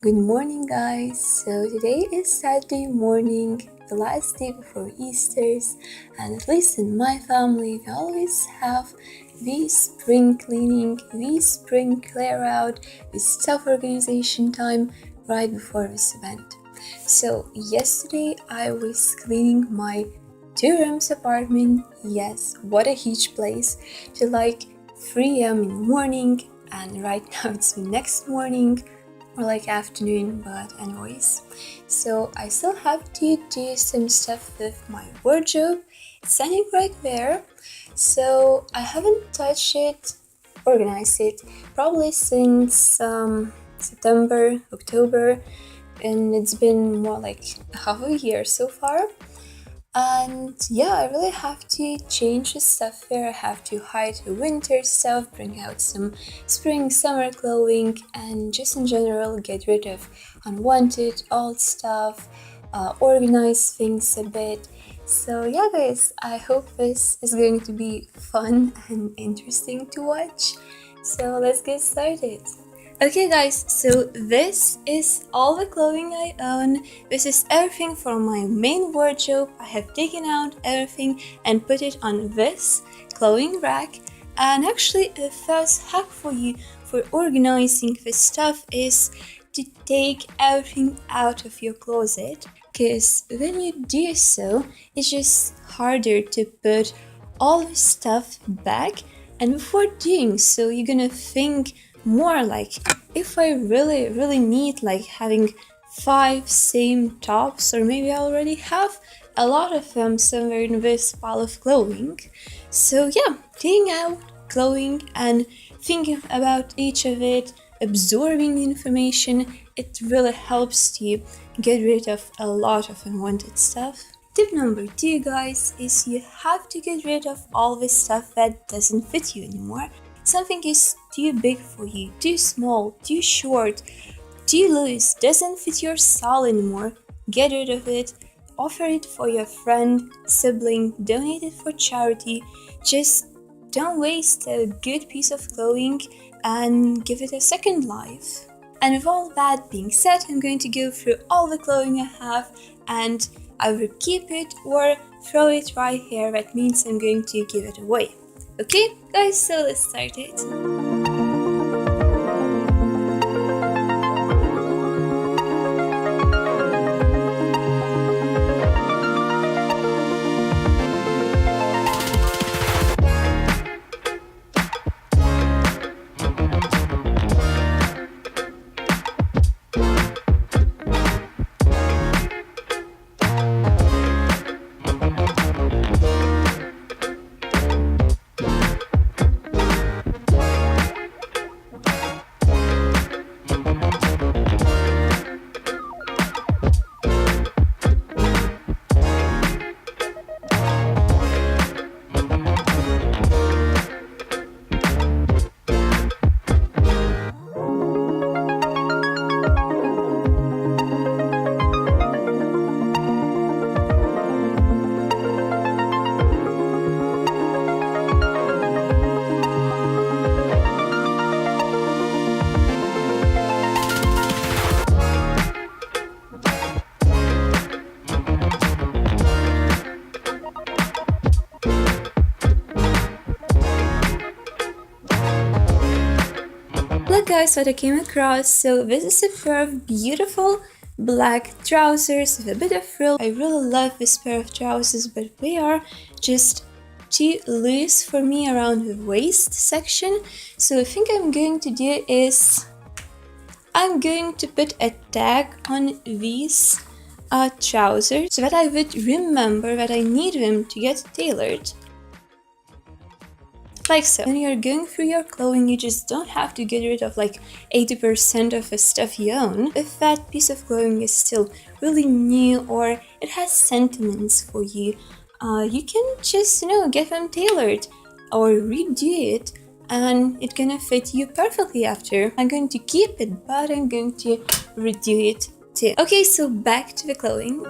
Good morning, guys. So today is Saturday morning, the last day before Easter's, and at least in my family, we always have the spring cleaning, the spring clear out, the stuff organization time right before this event. So yesterday I was cleaning my 2 rooms apartment. Yes, what a huge place, to like 3 a.m. in the morning, and right now it's the next morning or like afternoon, but anyways. So I still have to do some stuff with my wardrobe. It's standing right there. So I haven't touched it, organized it, probably since September, October, and it's been more like half a year so far. And yeah, I really have to change the stuff here. I have to hide the winter stuff, bring out some spring, summer clothing, and just in general get rid of unwanted old stuff, organize things a bit. So yeah, guys, I hope this is going to be fun and interesting to watch. So let's get started. Okay guys, so this is all the clothing I own. This is everything from my main wardrobe. I have taken out everything and put it on this clothing rack. And actually the first hack for you for organizing this stuff is to take everything out of your closet, because when you do so, it's just harder to put all the stuff back. And before doing so, you're gonna think more like, if I really need like having 5 same tops, or maybe I already have a lot of them somewhere in this pile of clothing. So yeah, taking out clothing and thinking about each of it, absorbing the information, it really helps you get rid of a lot of unwanted stuff. Tip number 2, guys, is you have to get rid of all the stuff that doesn't fit you anymore. Something is too big for you, too small, too short, too loose, doesn't fit your style anymore. Get rid of it, offer it for your friend, sibling, donate it for charity. Just don't waste a good piece of clothing and give it a second life. And with all that being said, I'm going to go through all the clothing I have and I will keep it or throw it right here. That means I'm going to give it away. Okay, guys, so let's start it. Look guys, what I came across. So this is a pair of beautiful black trousers with a bit of frill. I really love this pair of trousers, but they are just too loose for me around the waist section. So I think I'm going to do is I'm going to put a tag on these trousers so that I would remember that I need them to get tailored. Like so. When you're going through your clothing, you just don't have to get rid of like 80% of the stuff you own. If that piece of clothing is still really new or it has sentiments for you, you can just, get them tailored or redo it, and it's gonna fit you perfectly after. I'm going to keep it, but I'm going to redo it too. Okay, so back to the clothing.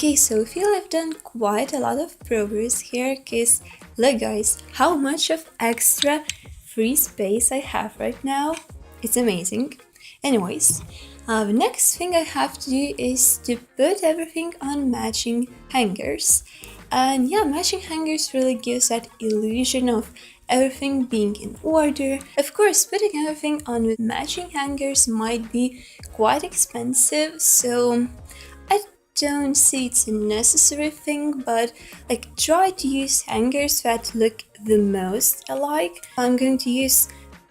Okay, so I feel I've done quite a lot of progress here, because look guys, how much of extra free space I have right now. It's amazing. Anyways, the next thing I have to do is to put everything on matching hangers. And yeah, matching hangers really gives that illusion of everything being in order. Of course, putting everything on with matching hangers might be quite expensive, so I don't see it's a necessary thing, but like try to use hangers that look the most alike. I'm going to use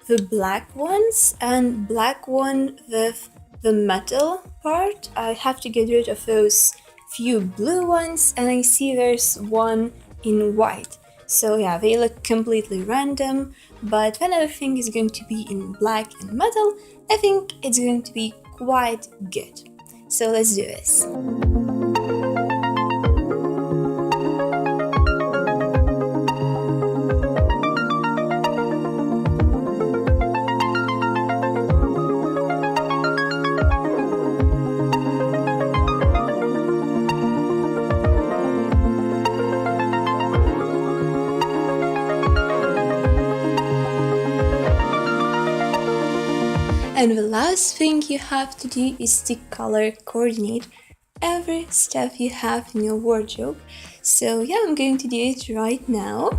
the black ones and black one with the metal part. I have to get rid of those few blue ones, and I see there's one in white. So yeah, they look completely random, but when everything is going to be in black and metal, I think it's going to be quite good. So let's do this. And the last thing you have to do is to color coordinate every step you have in your wardrobe. So yeah, I'm going to do it right now.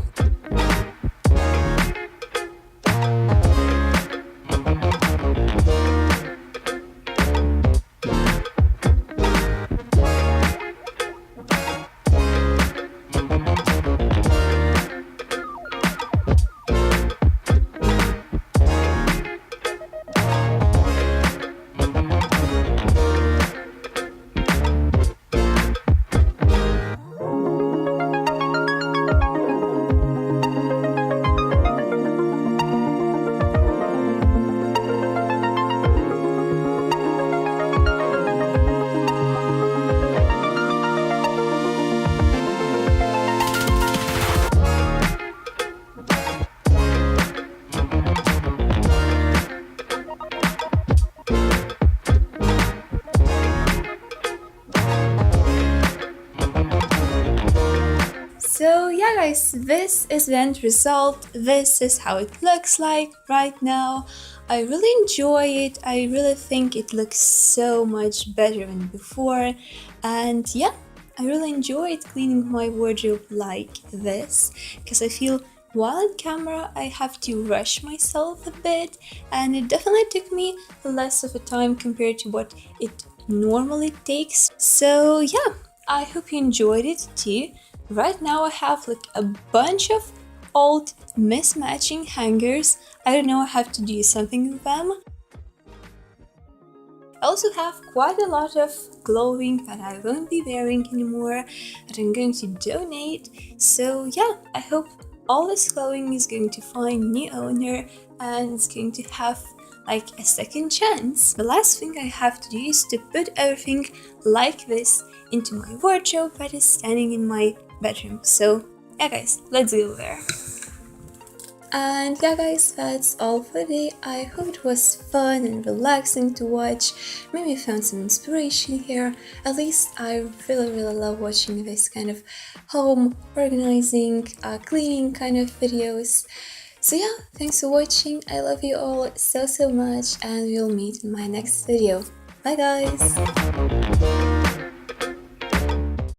So yeah guys, this is the end result. This is how it looks like right now. I really enjoy it. I really think it looks so much better than before. And yeah, I really enjoyed cleaning my wardrobe like this, because I feel while on camera I have to rush myself a bit, and it definitely took me less of a time compared to what it normally takes. So yeah, I hope you enjoyed it too. Right now I have like a bunch of old mismatching hangers. I don't know, I have to do something with them. I also have quite a lot of clothing that I won't be wearing anymore, that I'm going to donate. So yeah, I hope all this clothing is going to find new owner and it's going to have like a second chance. The last thing I have to do is to put everything like this into my wardrobe that is standing in my bedroom. So yeah guys, let's go there. And yeah guys, that's all for today. I hope it was fun and relaxing to watch. Maybe you found some inspiration here. At least I really love watching this kind of home organizing, cleaning kind of videos. So yeah, thanks for watching. I love you all so much, and we'll meet in my next video. Bye guys!